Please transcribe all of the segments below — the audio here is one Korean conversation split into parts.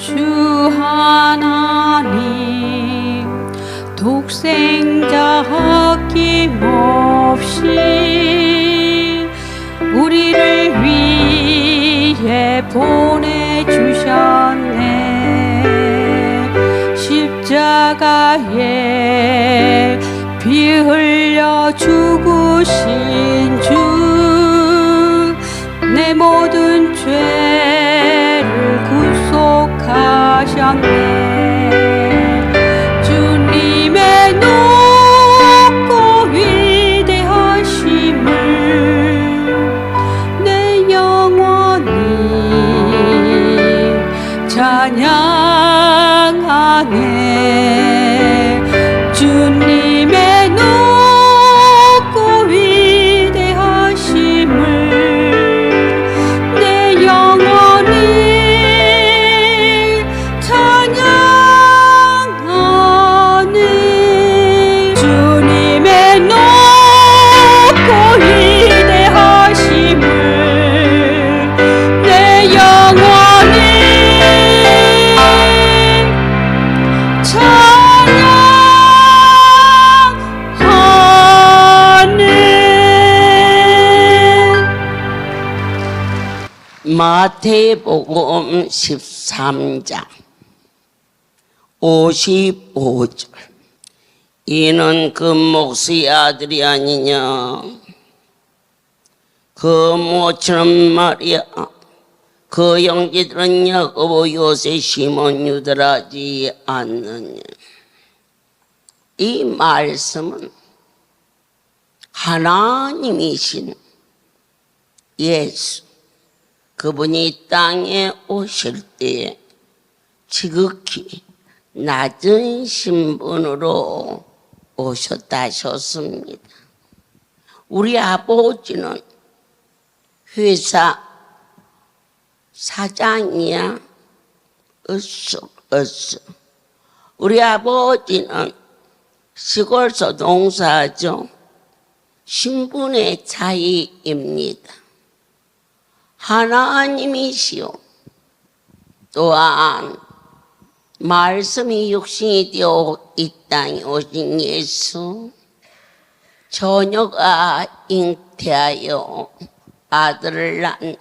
주 하나님 독생자 아낌없이 우리를 위해 보내주셨네. 십자가에 피 흘려 죽으신 주 내 모든 죄를 구속하셨네. 주님의 높고 위대하심을 내 영혼이 찬양하네. 주님의 높고 위대하심을 내 영혼이 찬양하네. 주님의 높고 위대하심을 내 영혼이 마태복음 13장 55절. 이는 그 목수의 아들이 아니냐. 그 모처럼 말이야. 그 형제들은 야고보, 요새, 시몬, 유다라지 않느냐. 이 말씀은 하나님이신 예수, 그분이 땅에 오실 때에 지극히 낮은 신분으로 오셨다 하셨습니다. 우리 아버지는 회사 사장이야? 없어. 우리 아버지는 시골서 농사죠. 신분의 차이입니다. 하나님이시오. 또한 말씀이 육신이 되어 이 땅에 오신 예수, 처녀가 잉태하여 아들을 낳은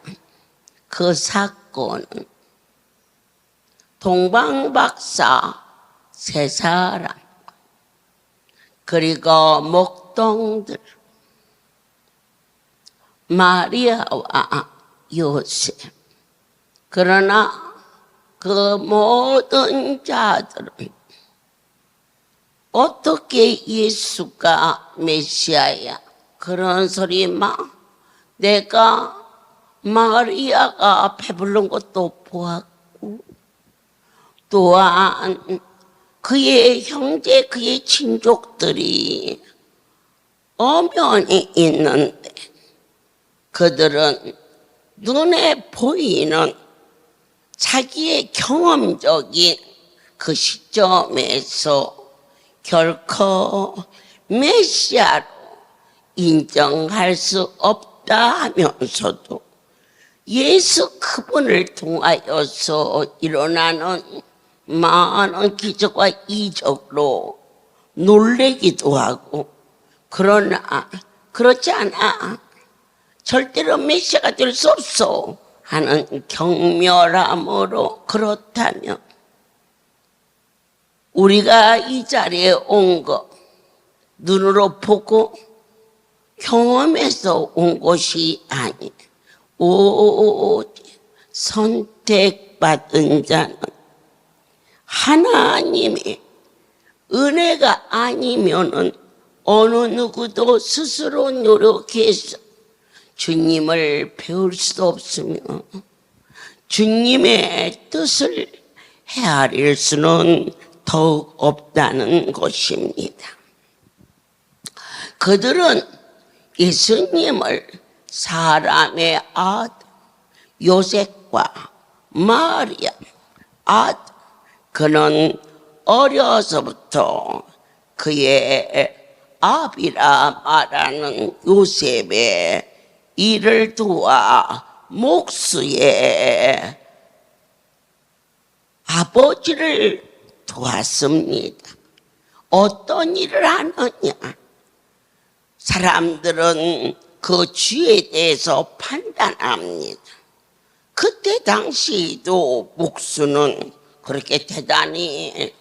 그 사건은 동방박사 세 사람 그리고 목동들 마리아와 요셉, 그러나 그 모든 자들은 어떻게 예수가 메시아야 그런 소리 내가 마리아가 배부른 것도 보았고 또한 그의 형제 그의 친족들이 엄연히 있는데 그들은 눈에 보이는 자기의 경험적인 그 시점에서 결코 메시아로 인정할 수 없다 하면서도 예수 그분을 통하여서 일어나는 많은 기적과 이적으로 놀래기도 하고, 그러나 그렇지 않아 절대로 메시아가 될 수 없어 하는 경멸함으로, 그렇다면 우리가 이 자리에 온 것 눈으로 보고 경험해서 온 것이 아니, 오직 선택받은 자는 하나님의 은혜가 아니면은 어느 누구도 스스로 노력해서 주님을 배울 수 없으며 주님의 뜻을 헤아릴 수는 더욱 없다는 것입니다. 그들은 예수님을 사람의 아들 요셉과 마리아 아들, 그는 어려서부터 그의 아비라 말하는 요셉의 일을 도와 목수의 아버지를 도왔습니다. 어떤 일을 하느냐? 사람들은 그 죄에 대해서 판단합니다. 그때 당시도 목수는 그렇게 대단히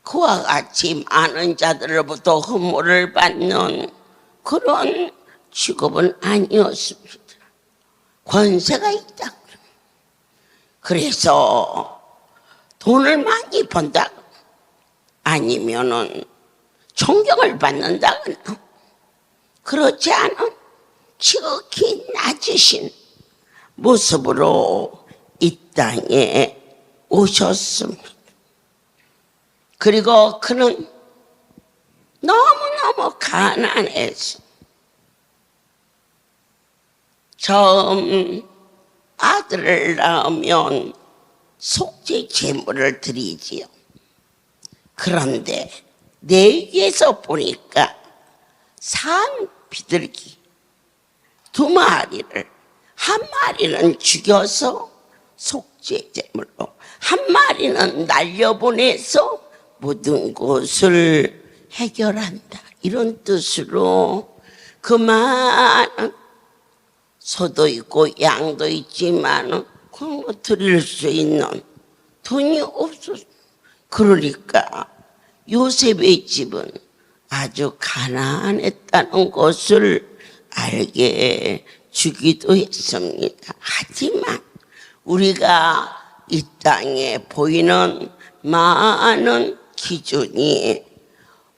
그와 같이 많은 자들로부터 흠모를 받는 그런 직업은 아니었습니다. 권세가 있다. 그래서 돈을 많이 번다, 아니면은 존경을 받는다거나 그렇지 않은 지극히 낮으신 모습으로 이 땅에 오셨습니다. 그리고 그는 너무너무 가난해서 처음 아들을 낳으면 속죄 제물을 드리지요. 그런데 내게서 보니까 산 비둘기 2마리를, 한 마리는 죽여서 속죄 제물로, 한 마리는 날려보내서 모든 것을 해결한다, 이런 뜻으로 그 많은 소도 있고 양도 있지만 그런 거 드릴 수 있는 돈이 없었어. 그러니까 요셉의 집은 아주 가난했다는 것을 알게 주기도 했습니다. 하지만 우리가 이 땅에 보이는 많은 기준이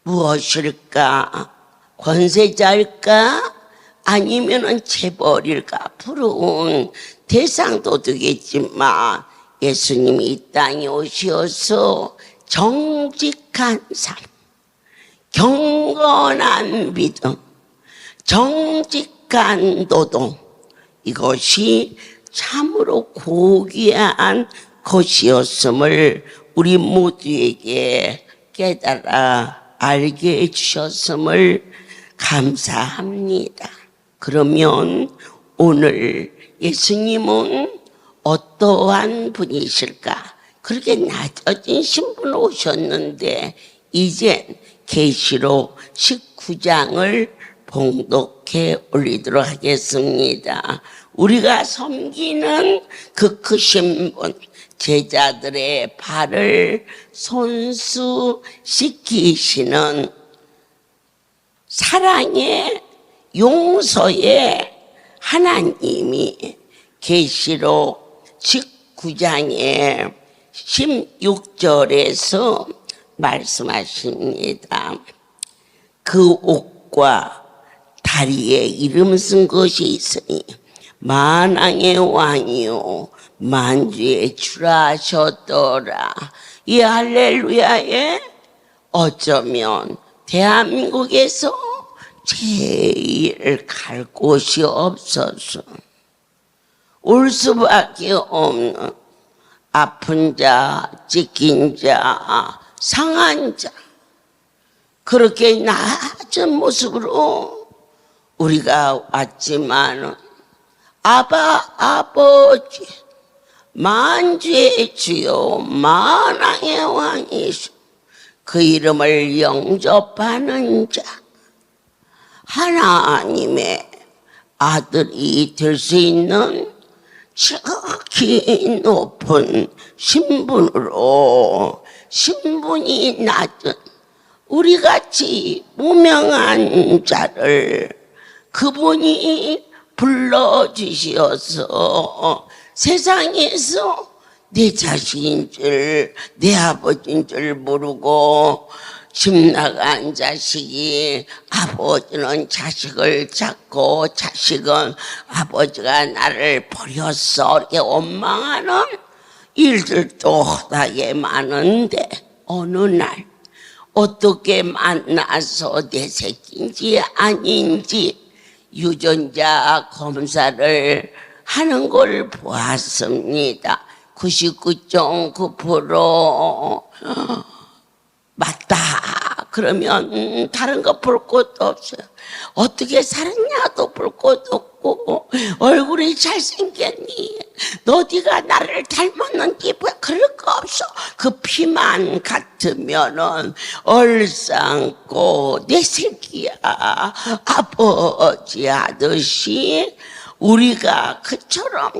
무엇일까? 권세자일까? 아니면은 재벌일까? 부러운 대상도 되겠지만 예수님이 이 땅에 오셔서 정직한 삶, 경건한 믿음, 정직한 노동, 이것이 참으로 고귀한 것이었음을 우리 모두에게 깨달아 알게 해주셨음을 감사합니다. 그러면 오늘 예수님은 어떠한 분이실까? 그렇게 낮아진 신분으로 오셨는데 이젠 계시록 19장을 봉독해 올리도록 하겠습니다. 우리가 섬기는 그 크신 분, 제자들의 발을 손수시키시는 사랑의 용서의 하나님이 계시록 19장의 16절에서 말씀하십니다. 그 옷과 다리에 이름 쓴 것이 있으니 만왕의 왕이요 만주의 주라 하셨더라. 이 할렐루야에 어쩌면 대한민국에서 제일 갈 곳이 없어서 올 수밖에 없는 아픈 자, 찢긴 자, 상한 자, 그렇게 낮은 모습으로 우리가 왔지만 아버지, 만주의 주요 만왕의 왕이시오, 그 이름을 영접하는 자, 하나님의 아들이 될 수 있는 지극히 높은 신분으로, 신분이 낮은 우리같이 무명한 자를 그분이 불러주셔서 세상에서 내 자식인 줄, 내 아버지인 줄 모르고 집 나간 자식이 아버지는 자식을 찾고 자식은 아버지가 나를 버렸어, 이렇게 원망하는 일들도 허다하게 많은데 어느 날 어떻게 만나서 내 새끼인지 아닌지 유전자 검사를 하는 걸 보았습니다. 99.9% 맞다 그러면 다른 거 볼 것도 없어요. 어떻게 살았냐도 볼 것도 없고, 얼굴이 잘생겼니, 너 네가 나를 닮았는지 뭐 그럴 거 없어. 그 피만 같으면은 얼싸안고 내 새끼야 아버지 하듯이 우리가 그처럼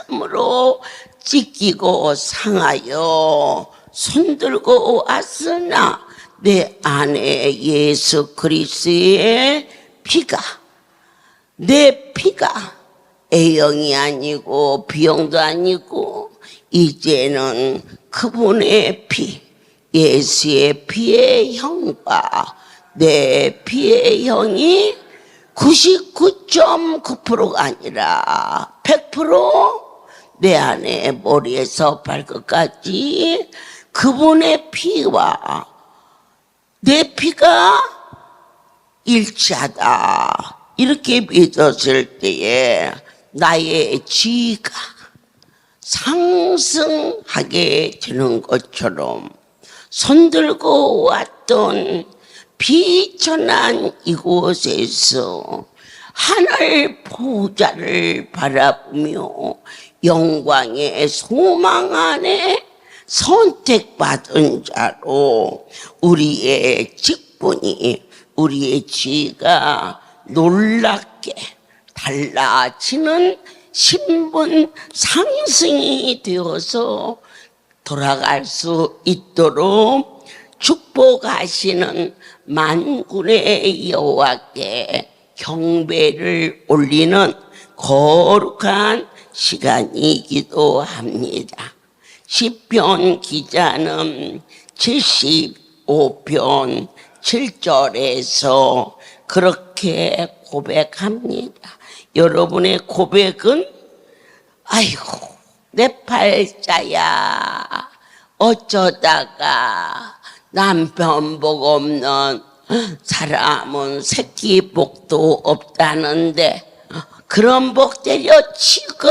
참으로 찢기고 상하여 손들고 왔으나 내 안에 예수 그리스도의 피가, 내 피가 A형이 아니고 B형도 아니고 이제는 그분의 피, 예수의 피의 형과 내 피의 형이 99.9%가 아니라 100%내 안에 머리에서 발끝까지 그분의 피와 내 피가 일치하다. 이렇게 믿었을 때에 나의 지위가 상승하게 되는 것처럼 손들고 왔던 비천한 이곳에서 하늘 보좌를 바라보며 영광의 소망 안에 선택받은 자로 우리의 직분이, 우리의 지위가 놀랍게 달라지는 신분 상승이 되어서 돌아갈 수 있도록 축복하시는 만군의 여호와께 경배를 올리는 거룩한 시간이기도 합니다. 시편 기자는 75편 7절에서 그렇게 고백합니다. 여러분의 고백은 아이고 내 팔자야 어쩌다가 남편 복 없는 사람은 새끼 복도 없다는데 그런 복 때려치고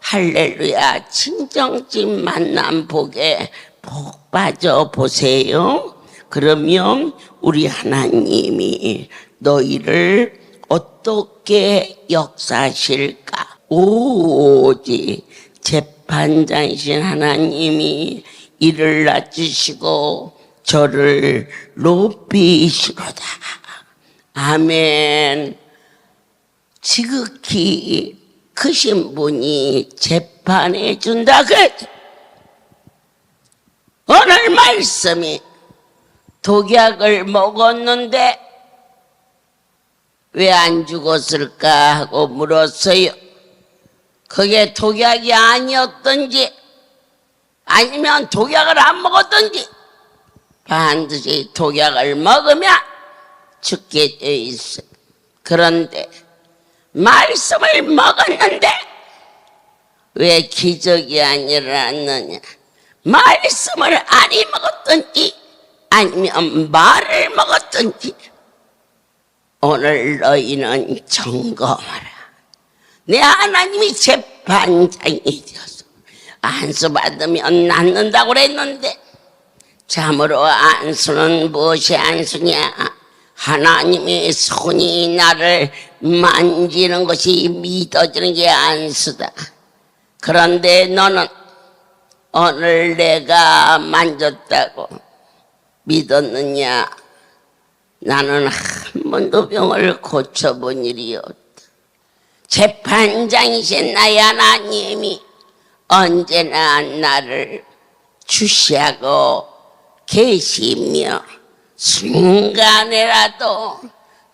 할렐루야 친정집 만남 복에 복 빠져 보세요. 그러면 우리 하나님이 너희를 어떻게 역사하실까? 오직 재판장이신 하나님이 이를 낮추시고 저를 높이시로다. 아멘. 지극히 크신 분이 재판해 준다 그랬죠. 오늘 말씀이 독약을 먹었는데 왜 안 죽었을까 하고 물었어요. 그게 독약이 아니었던지 아니면 독약을 안 먹었던지 반드시 독약을 먹으면 죽게 돼 있어. 그런데 말씀을 먹었는데 왜 기적이 안 일어났느냐? 말씀을 아니 먹었던지 아니면 말을 먹었던지 오늘 너희는 점검하라. 내 하나님이 재판장이 되어서 안수 받으면 낫는다고 그랬는데 참으로 안수는 무엇이 안수냐? 하나님의 손이 나를 만지는 것이 믿어지는 게 안수다. 그런데 너는 오늘 내가 만졌다고 믿었느냐? 나는 한 번도 병을 고쳐본 일이 없다. 재판장이신 나의 하나님이 언제나 나를 주시하고 계시며 순간에라도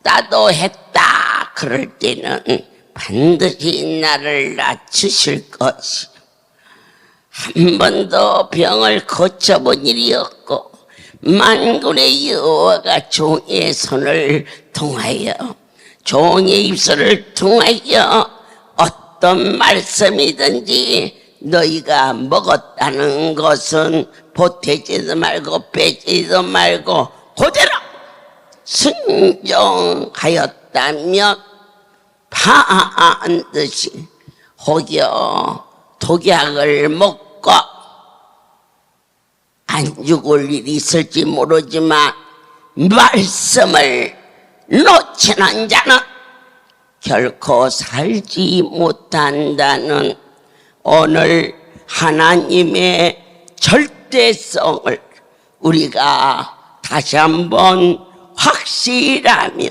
나도 했다 그럴 때는 반드시 나를 낮추실 것이요. 한 번도 병을 고쳐본 일이 없고 만군의 여호와가 종의 손을 통하여 종의 입술을 통하여 어떤 말씀이든지 너희가 먹었다는 것은 보태지도 말고 빼지도 말고 그대로 순종하였다면 반드시 혹여 독약을 먹고 안 죽을 일이 있을지 모르지만 말씀을 놓치는 자는 결코 살지 못한다는 오늘 하나님의 절대성을 우리가 다시 한번 확실하며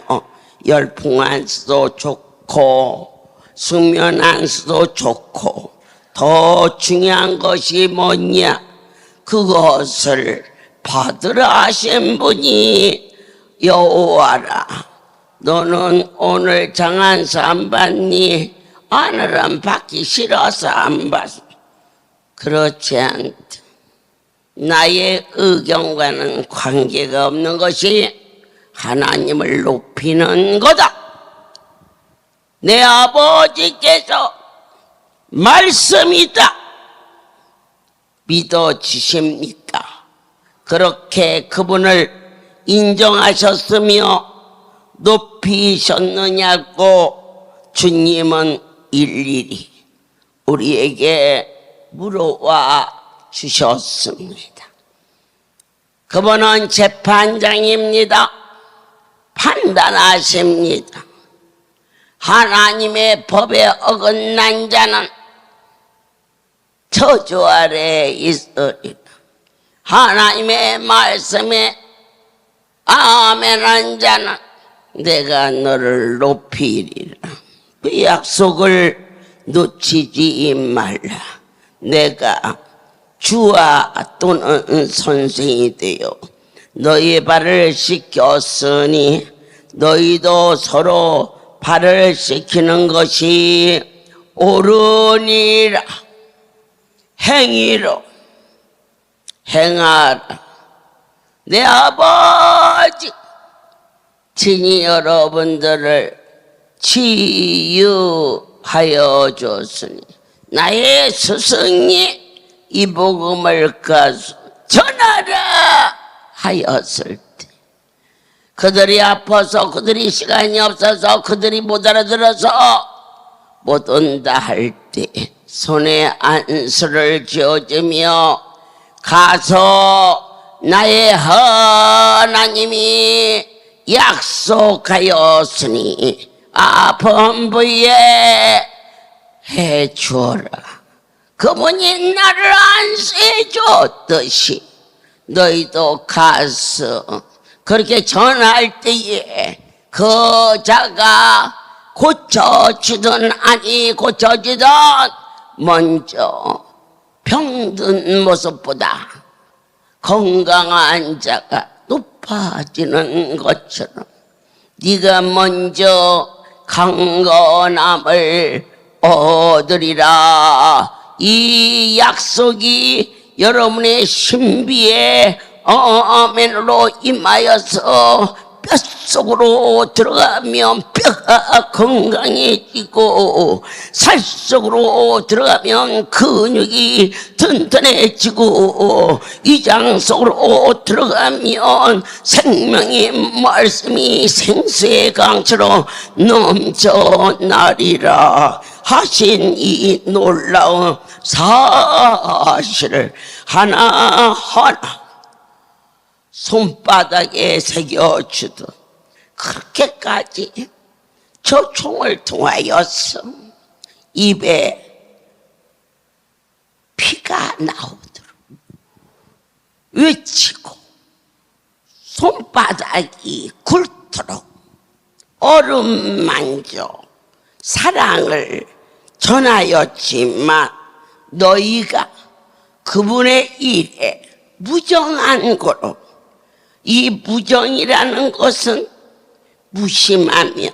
열풍안수도 좋고 숙면안수도 좋고 더 중요한 것이 뭐냐? 그것을 받으라 하신 분이 여호와라. 너는 오늘 장안수 안 받니? 오늘은 받기 싫어서 안 받어. 그렇지 않다. 나의 의견과는 관계가 없는 것이 하나님을 높이는 거다. 내 아버지께서 말씀이다. 믿어지십니까? 그렇게 그분을 인정하셨으며 높이셨느냐고 주님은 일일이 우리에게 물어와 주셨습니다. 그분은 재판장입니다. 판단하십니다. 하나님의 법에 어긋난 자는 저주 아래 있으리라. 하나님의 말씀에 아멘한 자는 내가 너를 높이리라. 그 약속을 놓치지 말라. 내가 주와 또는 선생이 되어 너희 발을 씻겼으니 너희도 서로 발을 씻기는 것이 옳으니라. 행위로 행하라. 내 아버지 친히 여러분들을 치유하여 줬으니 나의 스승이 이 복음을 가서 전하라 하였을 때 그들이 아파서 그들이 시간이 없어서 그들이 못 알아들어서 못 온다 할 때 손에 안수를 지어주며 가서 나의 하나님이 약속하였으니 아픈 부위에 해주어라. 그분이 나를 안수해 줬듯이 너희도 가서 그렇게 전할 때에 그 자가 고쳐지든 아니 고쳐지든 먼저 병든 모습보다 건강한 자가 높아지는 것처럼 네가 먼저 강건함을 얻으리라. 이 약속이 여러분의 신비에 아멘으로 임하여서 뼛속으로 들어가면 뼈가 건강해지고 살속으로 들어가면 근육이 튼튼해지고 위장 속으로 들어가면 생명의 말씀이 생수의 강처럼 넘쳐나리라 하신 이 놀라운 사실을 하나하나 손바닥에 새겨주듯 그렇게까지 저 총을 통하여서 입에 피가 나오도록 외치고 손바닥이 굵도록 얼음 만져 사랑을 전하였지만 너희가 그분의 일에 무정한 거로 이 무정이라는 것은 무심하며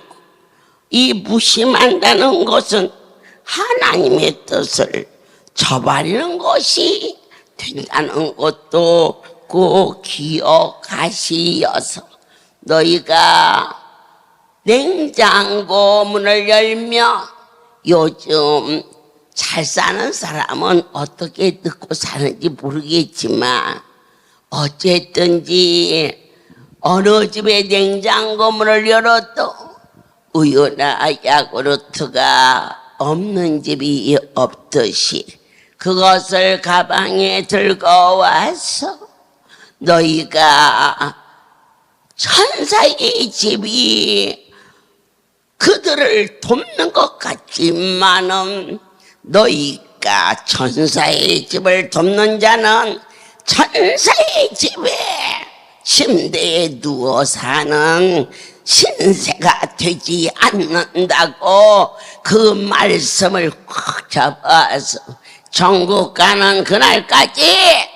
이 무심한다는 것은 하나님의 뜻을 저버리는 것이 된다는 것도 꼭 기억하시어서 너희가 냉장고 문을 열며 요즘 잘 사는 사람은 어떻게 듣고 사는지 모르겠지만 어쨌든지 어느 집에 냉장고 문을 열어도 우유나 야구르트가 없는 집이 없듯이 그것을 가방에 들고 와서 너희가 천사의 집이 그들을 돕는 것 같지만은 너희가 천사의 집을 돕는 자는 천사의 집에 침대에 누워 사는 신세가 되지 않는다고 그 말씀을 꽉 잡아서 천국 가는 그날까지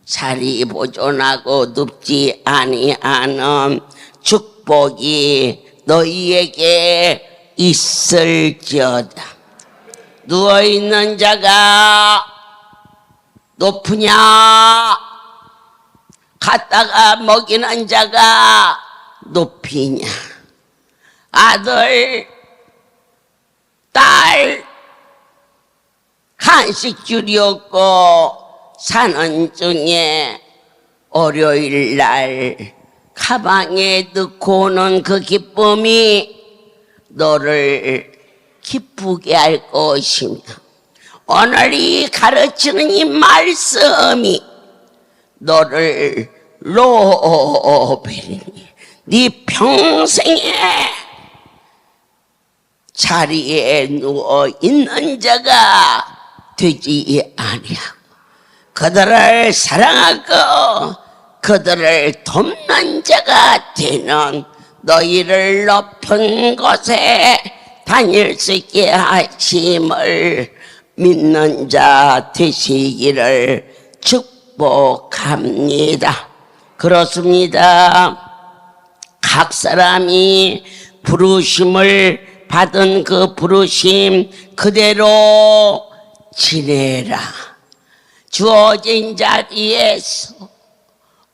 자리 보존하고 눕지 아니하는 축복이 너희에게 있을지어다. 누워있는 자가 높으냐, 갖다가 먹이는 자가 높이냐. 아들, 딸, 간식줄이 없고 사는 중에 월요일 날 가방에 넣고 오는 그 기쁨이 너를 기쁘게 할 것이며, 오늘이 가르치는 이 말씀이 너를 로베리니 네 평생에 자리에 누워 있는 자가 되지 아니하고 그들을 사랑하고 그들을 돕는 자가 되는 너희를 높은 곳에 다닐 수 있게 하심을 믿는 자 되시기를 축복합니다. 그렇습니다. 각 사람이 부르심을 받은 그 부르심 그대로 지내라. 주어진 자리에서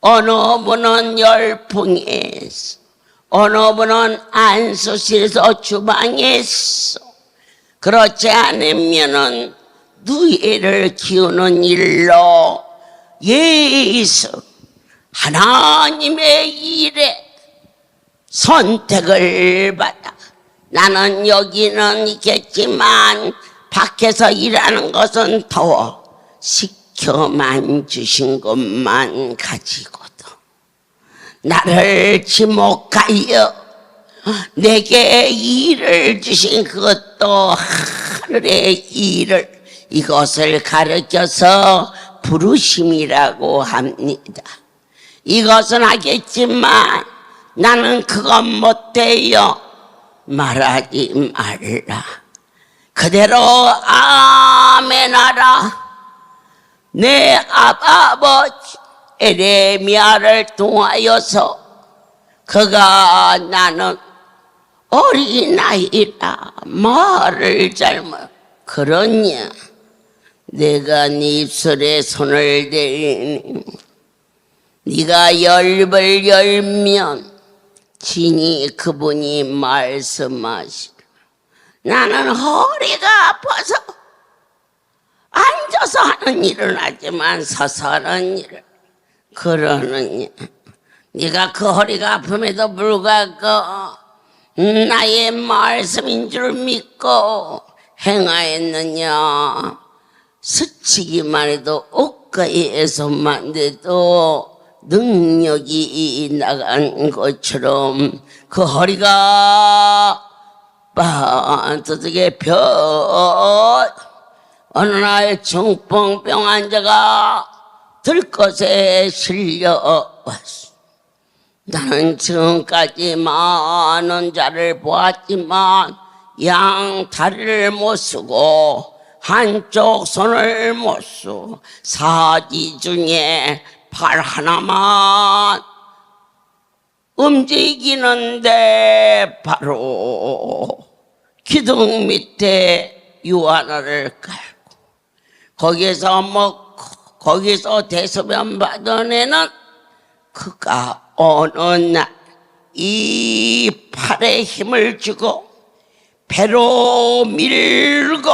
어느 분은 열풍에서, 어느 분은 안수실에서 주방에서, 그렇지 않으면은 누이를 키우는 일로 예수 하나님의 일에 선택을 받아 나는 여기는 있겠지만 밖에서 일하는 것은 더워 시켜만 주신 것만 가지고도 나를 지목하여 내게 일을 주신 그것도 하늘의 일을, 이것을 가르쳐서 부르심이라고 합니다. 이것은 하겠지만 나는 그것 못해요 말하지 말라. 그대로 아멘하라. 내 아버지 에레미야를 통하여서 그가 나는 어린아이라 말을 잘못 그러냐. 내가 네 입술에 손을 대리니 네가 열을 열면 진히 그분이 말씀하시라. 나는 허리가 아파서 앉아서 하는 일은 하지만 서서 하는 일을 그러느냐. 네가 그 허리가 아픔에도 불구하고 나의 말씀인 줄 믿고 행하였느냐. 스치기만 해도 옷가에서만 돼도 능력이 나간 것처럼 그 허리가 반듯하게 어느 날 중풍병 환자가 들것에 실려왔어. 나는 지금까지 많은 자를 보았지만 양 다리를 못 쓰고 한쪽 손을 못 쓰고 사지 중에 발 하나만 움직이는데 바로 기둥 밑에 유하나를 깔고 거기에서 먹고 거기서 대소변 받은 애는 그가 어느 날 이 팔에 힘을 주고 배로 밀고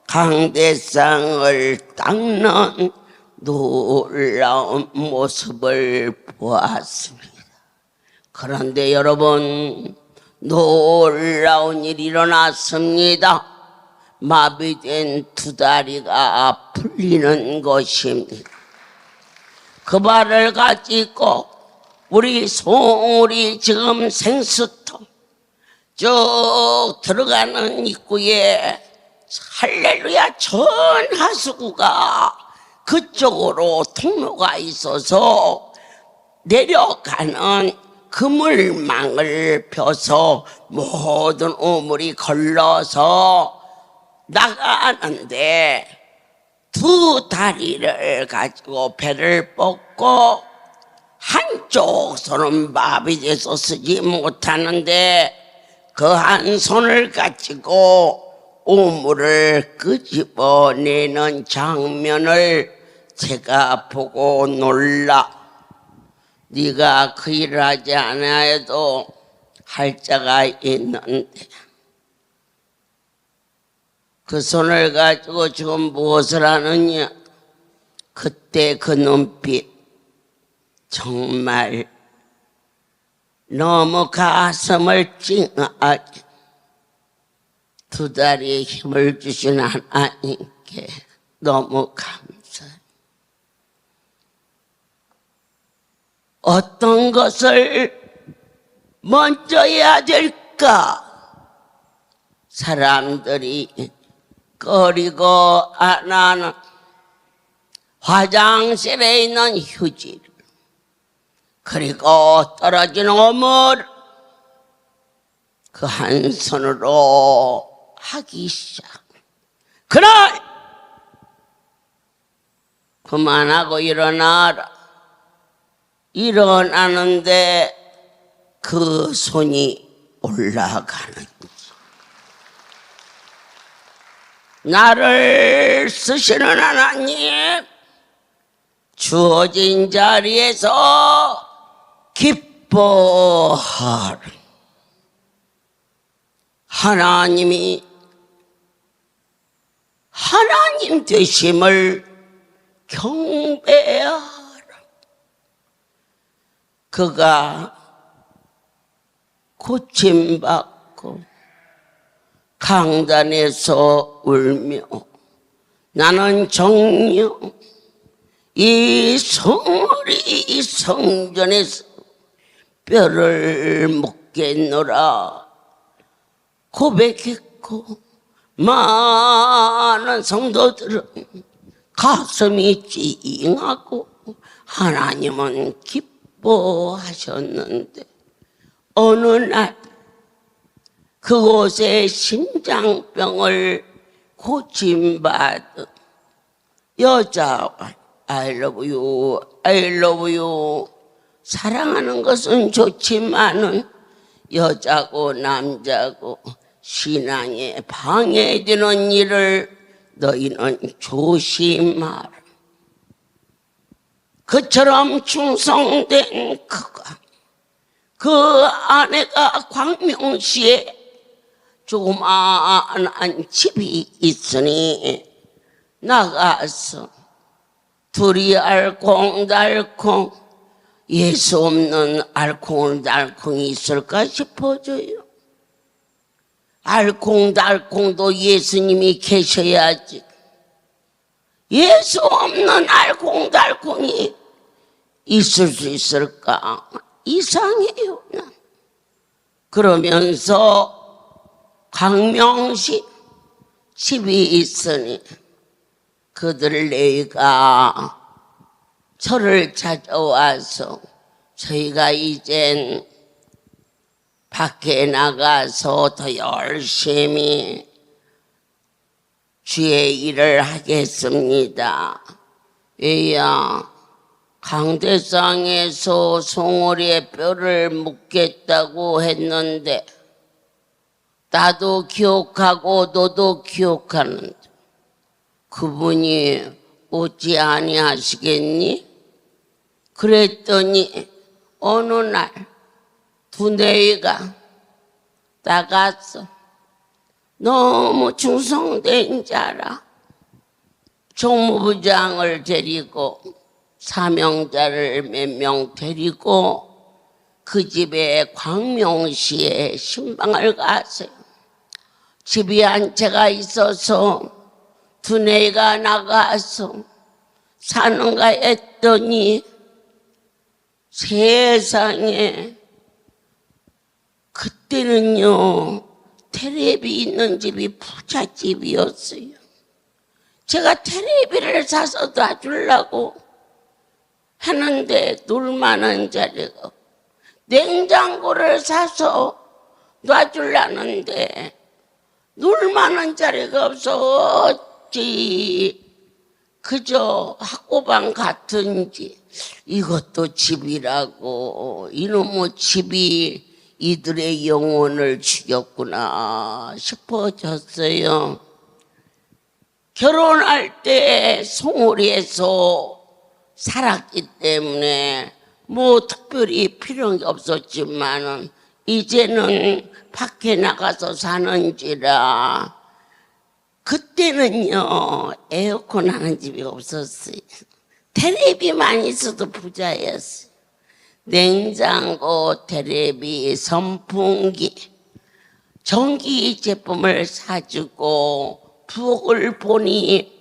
강대상을 닦는 놀라운 모습을 보았습니다. 그런데 여러분, 놀라운 일이 일어났습니다. 마비된 두 다리가 풀리는 것입니다. 그 발을 가지고 우리 송울이 지금 생수터 쭉 들어가는 입구에 할렐루야 전하수구가 그쪽으로 통로가 있어서 내려가는 그물망을 펴서 모든 우물이 걸러서 나가는데 두 다리를 가지고 배를 뻗고 한쪽 손은 마비돼서 쓰지 못하는데 그 한 손을 가지고 우물을 끄집어내는 장면을 제가 보고 놀라 네가 그 일을 하지 않아 해도 할 자가 있는데 그 손을 가지고 지금 무엇을 하느냐. 그때 그 눈빛 정말 너무 가슴을 찡하게 두 다리에 힘을 주신 하나님께 너무 감사해요. 어떤 것을 먼저 해야 될까? 사람들이 꺼리고 안 하는 화장실에 있는 휴지를 그리고 떨어진 오물 그 한 손으로 하기 시작. 그날 그만하고 일어나라. 일어나는데 그 손이 올라가는지 나를 쓰시는 하나님 주어진 자리에서 기뻐하라. 하나님이 하나님 되심을 경배하라. 그가 고침받고 강단에서 울며 나는 정녕 이 성리 성전에서 뼈를 묻겠노라 고백했고 많은 성도들은 가슴이 찡하고 하나님은 기뻐하셨는데 어느 날 그곳에 심장병을 고침받은 여자와 I love you, I love you 사랑하는 것은 좋지만은 여자고 남자고 신앙에 방해되는 일을 너희는 조심하라. 그처럼 충성된 그가 그 아내가 광명시에 조그마한 집이 있으니 나가서 둘이 알콩달콩 예수 없는 알콩달콩이 있을까 싶어져요. 알콩달콩도 예수님이 계셔야지. 예수 없는 알콩달콩이 있을 수 있을까? 이상해요. 그러면서 광명시 집이 있으니 그들 내가 저를 찾아와서 저희가 이젠 밖에 나가서 더 열심히 주의 일을 하겠습니다. 왜야? 강대상에서 송오리의 뼈를 묻겠다고 했는데 나도 기억하고 너도 기억하는데 그분이 오지 아니하시겠니? 그랬더니 어느 날 두뇌가 나갔어. 너무 충성된 자라 총무부장을 데리고 사명자를 몇 명 데리고 그 집에 광명시에 신방을 갔어요. 집이 한 채가 있어서 두뇌가 나가서 사는가 했더니 세상에 그때는요 텔레비 있는 집이 부잣집이었어요. 제가 텔레비를 사서 놔주려고 하는데 놀만한 자리가 없고, 냉장고를 사서 놔주려는데 놀만한 자리가 없어 어찌 그저 학고방 같은지 이것도 집이라고, 이놈의 집이 이들의 영혼을 죽였구나 싶어졌어요. 결혼할 때 송오리에서 살았기 때문에 뭐 특별히 필요한 게 없었지만은 이제는 밖에 나가서 사는지라, 그때는요 에어컨 하는 집이 없었어요. 텔레비만 있어도 부자였어요. 냉장고, 텔레비, 선풍기, 전기 제품을 사주고 부엌을 보니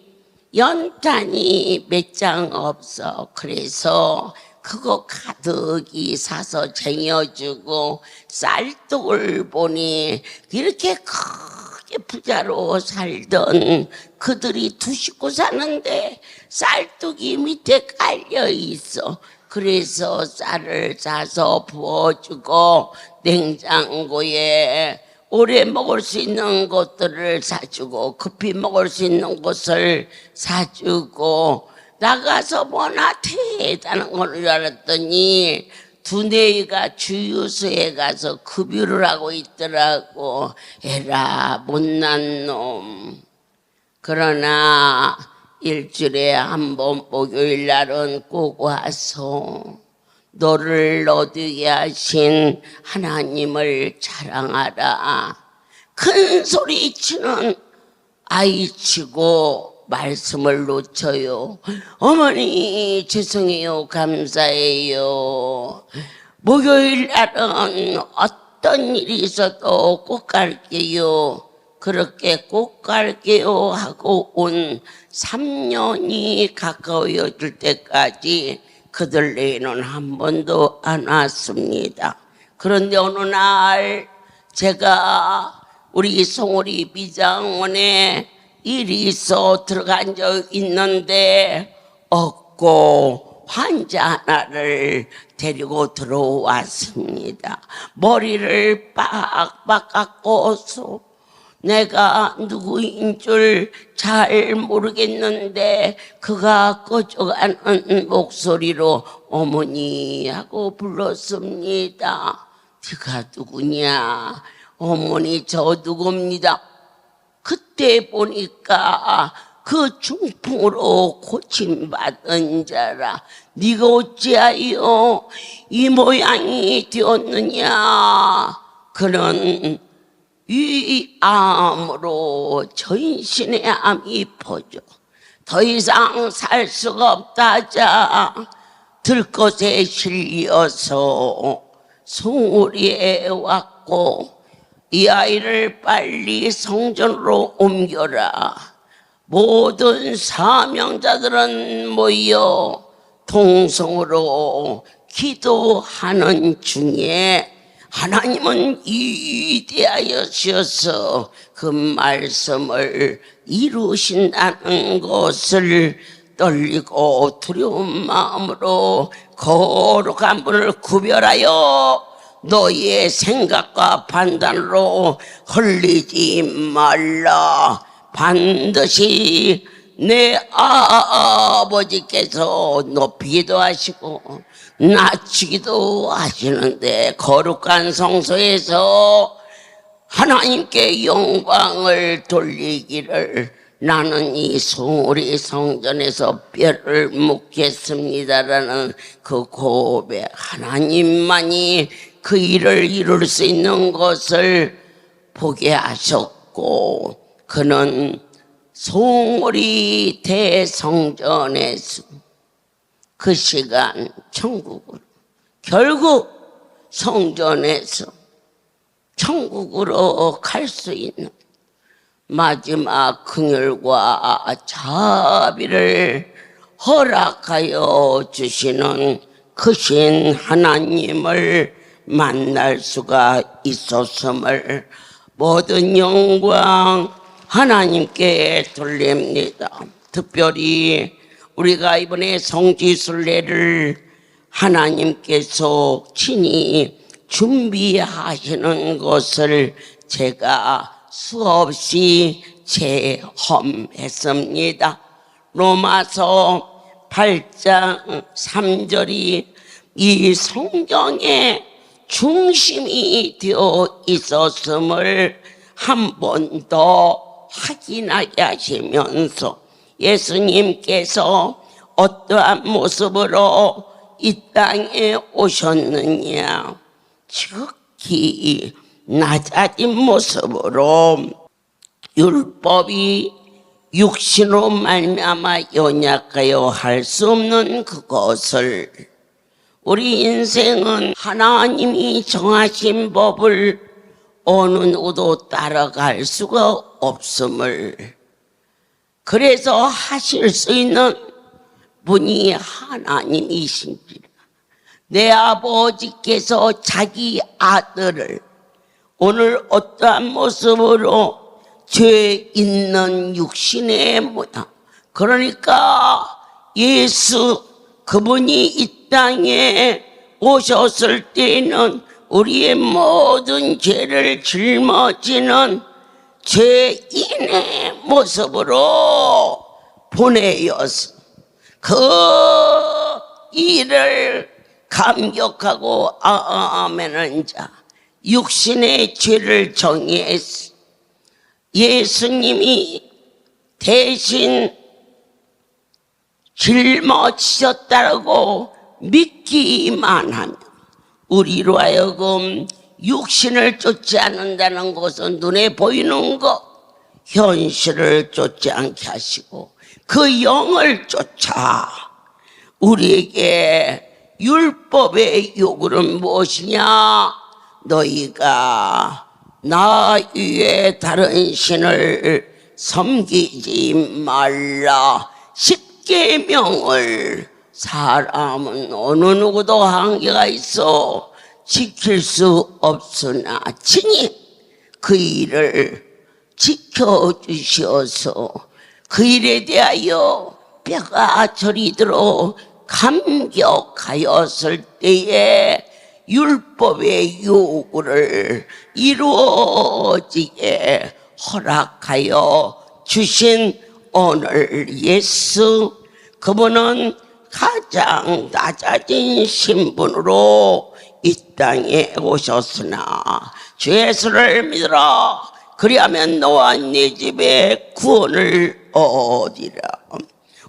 연탄이 몇 장 없어. 그래서 그거 가득히 사서 쟁여주고, 쌀떡을 보니 이렇게 크게 부자로 살던 그들이 두 식구 사는데 쌀떡이 밑에 깔려 있어. 그래서 쌀을 사서 부어주고 냉장고에 오래 먹을 수 있는 것들을 사주고 급히 먹을 수 있는 것을 사주고, 나가서 뭐나 대단한 걸 줄 알았더니 두뇌가 주유소에 가서 급유를 하고 있더라고. 에라 못난 놈. 그러나 일주일에 한 번 목요일 날은 꼭 와서 너를 얻게 하신 하나님을 자랑하라. 큰 소리 치는 아이 치고 말씀을 놓쳐요. 어머니 죄송해요, 감사해요. 목요일 날은 어떤 일이 있어도 꼭 갈게요. 그렇게 꼭 갈게요 하고 온 3년이 가까워질 때까지 그들 내에는 한 번도 안 왔습니다. 그런데 어느 날 제가 우리 송오리 비장원에 일이 있어 들어간 적 있는데 없고 환자 하나를 데리고 들어왔습니다. 머리를 빡빡 깎고서 내가 누구인 줄 잘 모르겠는데 그가 꺼져가는 목소리로 어머니 하고 불렀습니다. 네가 누구냐? 어머니 저 누굽니다. 그때 보니까 그 중풍으로 고침받은 자라. 네가 어찌하여 이 모양이 되었느냐? 그는 이 암으로 전신의 암이 퍼져 더 이상 살 수가 없다자 들것에 실려서 송오리에 왔고, 이 아이를 빨리 성전으로 옮겨라. 모든 사명자들은 모여 통성으로 기도하는 중에 하나님은 위대하여셔서 그 말씀을 이루신다는 것을 떨리고 두려운 마음으로 거룩한 분을 구별하여 너희의 생각과 판단으로 흘리지 말라. 반드시 내 아버지께서 높이기도 하시고 낮추기도 하시는데, 거룩한 성소에서 하나님께 영광을 돌리기를 나는 이 송오리 성전에서 뼈를 묻겠습니다라는 그 고백, 하나님만이 그 일을 이룰 수 있는 것을 보게 하셨고, 그는 송오리 대성전에서 그 시간 천국으로, 결국 성전에서 천국으로 갈 수 있는 마지막 긍휼과 자비를 허락하여 주시는 크신 하나님을 만날 수가 있었음을 모든 영광 하나님께 돌립니다. 특별히 우리가 이번에 성지순례를 하나님께서 친히 준비하시는 것을 제가 수없이 체험했습니다. 로마서 8장 3절이 이 성경의 중심이 되어 있었음을 한 번 더 확인하게 하시면서 예수님께서 어떠한 모습으로 이 땅에 오셨느냐, 지극히 낮아진 모습으로 율법이 육신으로 말미암아 연약하여 할 수 없는 그것을, 우리 인생은 하나님이 정하신 법을 어느 누구도 따라갈 수가 없음을, 그래서 하실 수 있는 분이 하나님이신지라. 내 아버지께서 자기 아들을 오늘 어떠한 모습으로 죄 있는 육신의 모양, 그러니까 예수 그분이 이 땅에 오셨을 때에는 우리의 모든 죄를 짊어지는 죄인의 모습으로 보내어서 그 일을 감격하고 아멘한 자, 육신의 죄를 정의했어. 예수님이 대신 짊어지셨다고 믿기만 하면 우리로 하여금 육신을 쫓지 않는다는 것은 눈에 보이는 것, 현실을 쫓지 않게 하시고 그 영을 쫓아 우리에게 율법의 요구는 무엇이냐? 너희가 나 위에 다른 신을 섬기지 말라. 십계명을 사람은 어느 누구도 한계가 있어 지킬 수 없으나 친히 그 일을 지켜주셔서 그 일에 대하여 뼈가 저리도록 감격하였을 때에 율법의 요구를 이루어지게 허락하여 주신 오늘 예수, 그분은 가장 낮아진 신분으로 이 땅에 오셨으나 주 예수를 믿으라, 그리하면 너와 네 집에 구원을 얻으리라.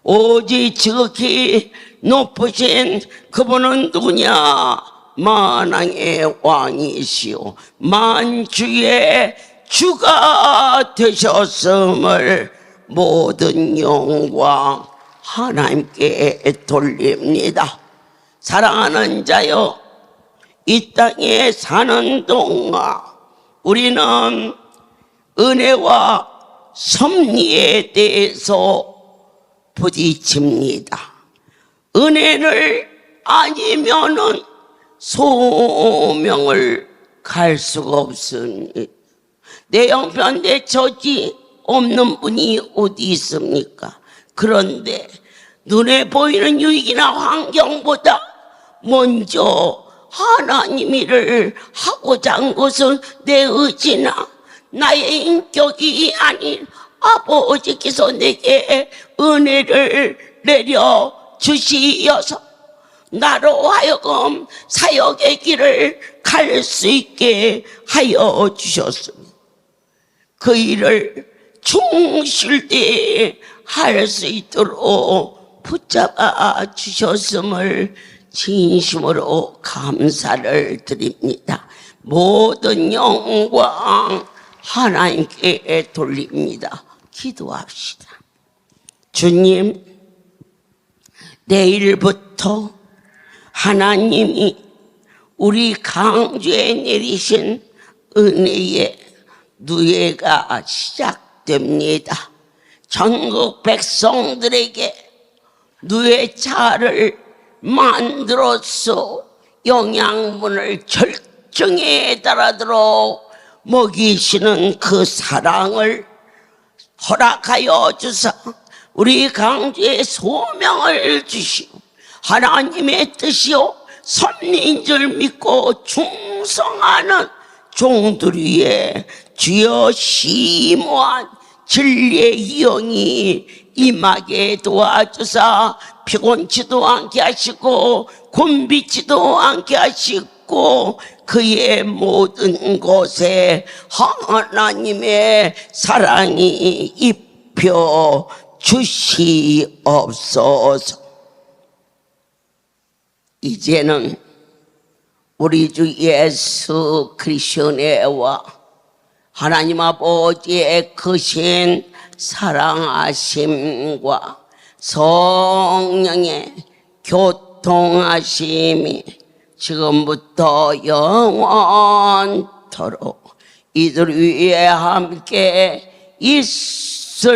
오직 지극히 높으신 그분은 누구냐? 만왕의 왕이시오 만주의 주가 되셨음을 모든 영광 하나님께 돌립니다. 사랑하는 자여, 이 땅에 사는 동안 우리는 은혜와 섭리에 대해서 부딪힙니다. 은혜를 아니면은 소명을 갈 수가 없습니다. 내 형편 내 처지 없는 분이 어디 있습니까? 그런데 눈에 보이는 유익이나 환경보다 먼저 하나님 일을 하고자 한 것은 내 의지나 나의 인격이 아닌 아버지께서 내게 은혜를 내려 주시어서 나로 하여금 사역의 길을 갈 수 있게 하여 주셨습니다. 그 일을 충실히 할 수 있도록 붙잡아 주셨음을 진심으로 감사를 드립니다. 모든 영광 하나님께 돌립니다. 기도합시다. 주님, 내일부터 하나님이 우리 강주에 내리신 은혜의 누회가 시작됩니다. 전국 백성들에게 누회차를 만들어서 영양분을 절정에 달하도록 먹이시는 그 사랑을 허락하여 주사 우리 강주에 소명을 주시오. 하나님의 뜻이요 섭리인 줄 믿고 충성하는 종들 위에 주여 심오한 진리의 영이 임하게 도와주사 피곤치도 않게 하시고 곤비치도 않게 하시고 그의 모든 곳에 하나님의 사랑이 입혀 주시옵소서. 이제는 우리 주 예수 그리스도의 은혜와 하나님 아버지의 크신 사랑하심과 성령의 교통하심이 지금부터 영원토록 이들 위에 함께 있을지어다.